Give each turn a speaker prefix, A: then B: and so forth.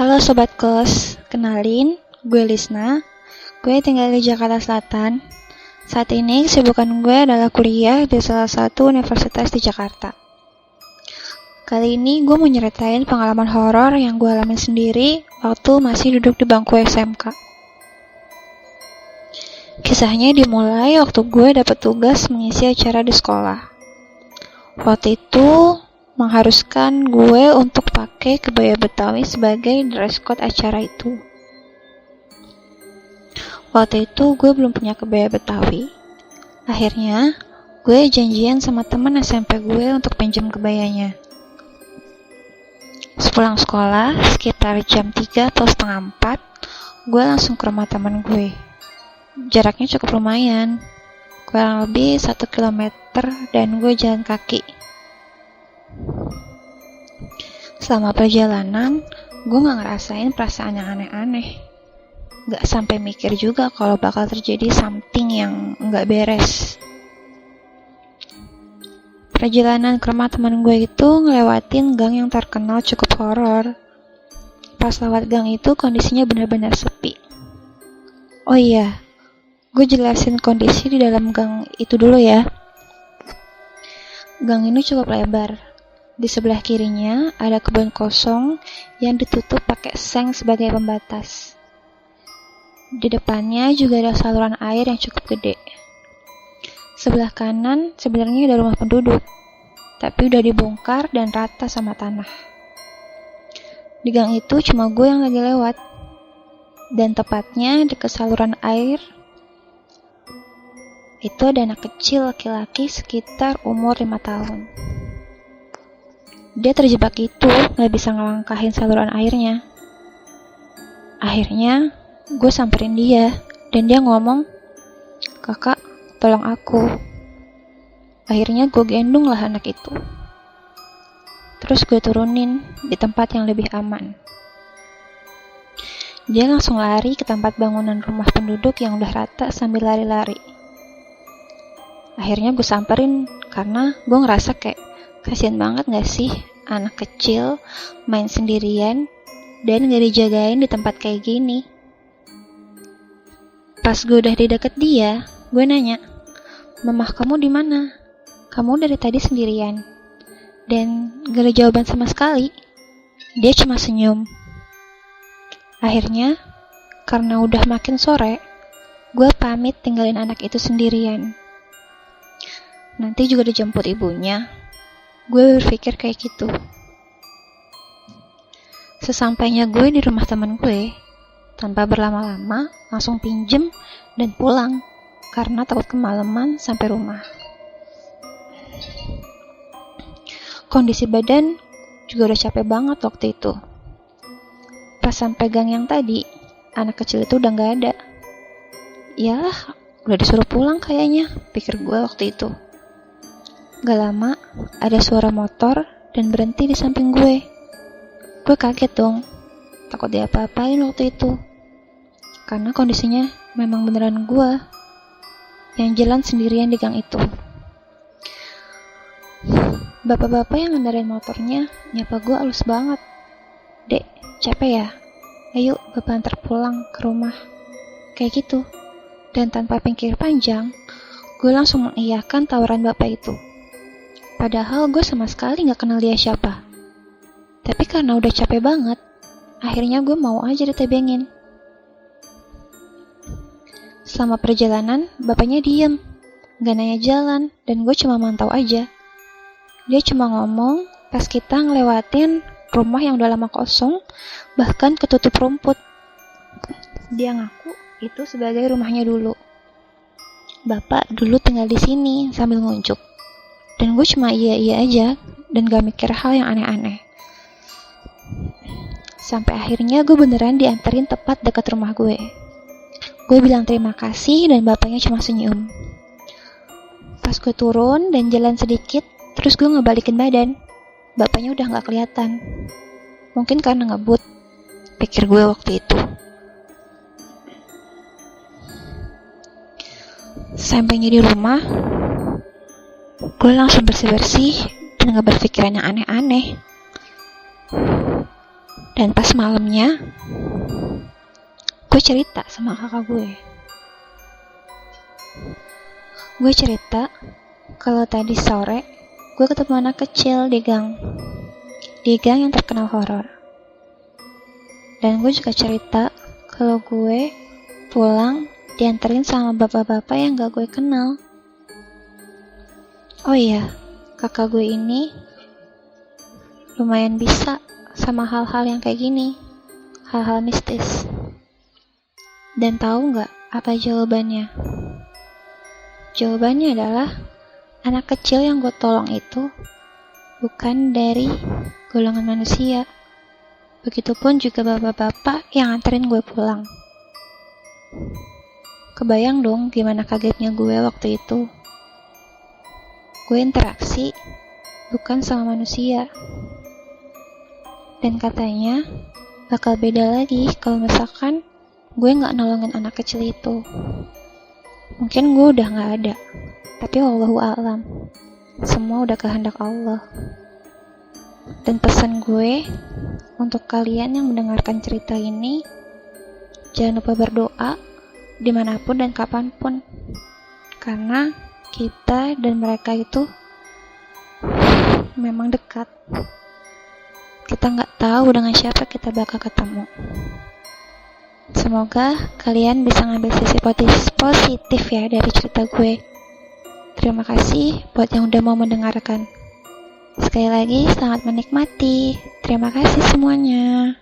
A: Halo Sobat Kos, kenalin, gue Lisna. Gue tinggal di Jakarta Selatan. Saat ini kesibukan gue adalah kuliah di salah satu universitas di Jakarta. Kali ini gue mau nyeritain pengalaman horor yang gue alamin sendiri waktu masih duduk di bangku SMK. Kisahnya dimulai waktu gue dapat tugas mengisi acara di sekolah. Waktu itu mengharuskan gue untuk pakai kebaya Betawi sebagai dress code acara itu. Waktu itu gue belum punya kebaya Betawi. Akhirnya gue janjian sama teman SMP gue untuk pinjam kebayanya. Sepulang sekolah sekitar jam 3 atau setengah 4, gue langsung ke rumah teman gue. Jaraknya cukup lumayan, kurang lebih 1 kilometer, dan gue jalan kaki. Selama perjalanan, gue gak ngerasain perasaan yang aneh-aneh. Gak sampai mikir juga kalau bakal terjadi something yang gak beres. Perjalanan ke rumah teman gue itu ngelewatin gang yang terkenal cukup horor. Pas lewat gang itu kondisinya benar-benar sepi. Oh iya, gue jelasin kondisi di dalam gang itu dulu ya. Gang ini cukup lebar. Di sebelah kirinya ada kebun kosong yang ditutup pakai seng sebagai pembatas. Di depannya juga ada saluran air yang cukup gede. Sebelah kanan sebenarnya ada rumah penduduk, tapi udah dibongkar dan rata sama tanah. Di gang itu cuma gue yang lagi lewat, dan tepatnya dekat saluran air itu ada anak kecil laki-laki sekitar umur 5 tahun. Dia terjebak itu, gak bisa ngelangkahin saluran airnya. Akhirnya, gue samperin dia, dan dia ngomong, "Kakak, tolong aku." Akhirnya gue gendong lah anak itu. Terus gue turunin di tempat yang lebih aman. Dia langsung lari ke tempat bangunan rumah penduduk yang udah rata sambil lari-lari. Akhirnya gue samperin, karena gue ngerasa kayak, kasian banget gak sih anak kecil main sendirian dan gak dijagain di tempat kayak gini. Pas gue udah di deket dia, gue nanya, "Mamah kamu di mana? Kamu dari tadi sendirian." Dan gak ada jawaban sama sekali. Dia cuma senyum. Akhirnya, karena udah makin sore, gue pamit tinggalin anak itu sendirian. Nanti juga dijemput ibunya. Gue berpikir kayak gitu. Sesampainya gue di rumah teman gue, tanpa berlama-lama langsung pinjem dan pulang karena takut kemalaman sampai rumah. Kondisi badan juga udah capek banget waktu itu. Pas sampai gang yang tadi, anak kecil itu udah gak ada. Yalah, udah disuruh pulang kayaknya, pikir gue waktu itu. Gak lama, ada suara motor dan berhenti di samping gue. Gue kaget dong, takut diapa-apain waktu itu. Karena kondisinya memang beneran gue yang jalan sendirian di gang itu. Bapak-bapak yang ngendarin motornya nyapa gue halus banget. "Dek, capek ya? Ayo bapak antar pulang ke rumah." Kayak gitu. Dan tanpa pikir panjang, gue langsung mengiyakan tawaran bapak itu. Padahal gue sama sekali gak kenal dia siapa. Tapi karena udah capek banget, akhirnya gue mau aja ditebengin. Selama perjalanan, bapaknya diem, gak nanya jalan, dan gue cuma mantau aja. Dia cuma ngomong pas kita ngelewatin rumah yang udah lama kosong, bahkan ketutup rumput. Dia ngaku itu sebagai rumahnya dulu. Bapak dulu tinggal di sini sambil ngunjuk. Dan gue cuma iya-iya aja dan gak mikir hal yang aneh-aneh. Sampai akhirnya gue beneran dianterin tepat dekat rumah gue. Gue bilang terima kasih dan bapaknya cuma senyum. Pas gue turun dan jalan sedikit, terus gue ngebalikin badan. Bapaknya udah gak kelihatan. Mungkin karena ngebut, pikir gue waktu itu. Sampainya di rumah, gue langsung bersih-bersih dan gak berpikiran yang aneh-aneh. Dan pas malamnya, gue cerita sama kakak gue. Gue cerita kalau tadi sore gue ketemu anak kecil di gang yang terkenal horor. Dan gue juga cerita kalau gue pulang dianterin sama bapak-bapak yang gak gue kenal. Oh iya, kakak gue ini lumayan bisa sama hal-hal yang kayak gini, hal-hal mistis. Dan tahu nggak apa jawabannya? Jawabannya adalah anak kecil yang gue tolong itu bukan dari golongan manusia. Begitupun juga bapak-bapak yang anterin gue pulang. Kebayang dong gimana kagetnya gue waktu itu. Gue interaksi bukan sama manusia. Dan katanya bakal beda lagi kalau misalkan gue gak nolongin anak kecil itu. Mungkin gue udah gak ada, tapi wallahu a'lam, semua udah kehendak Allah. Dan pesan gue untuk kalian yang mendengarkan cerita ini, jangan lupa berdoa dimanapun dan kapanpun, karena kita dan mereka itu memang dekat. Kita nggak tahu dengan siapa kita bakal ketemu. Semoga kalian bisa ngambil sisi positif ya dari cerita gue. Terima kasih buat yang udah mau mendengarkan. Sekali lagi, selamat menikmati. Terima kasih semuanya.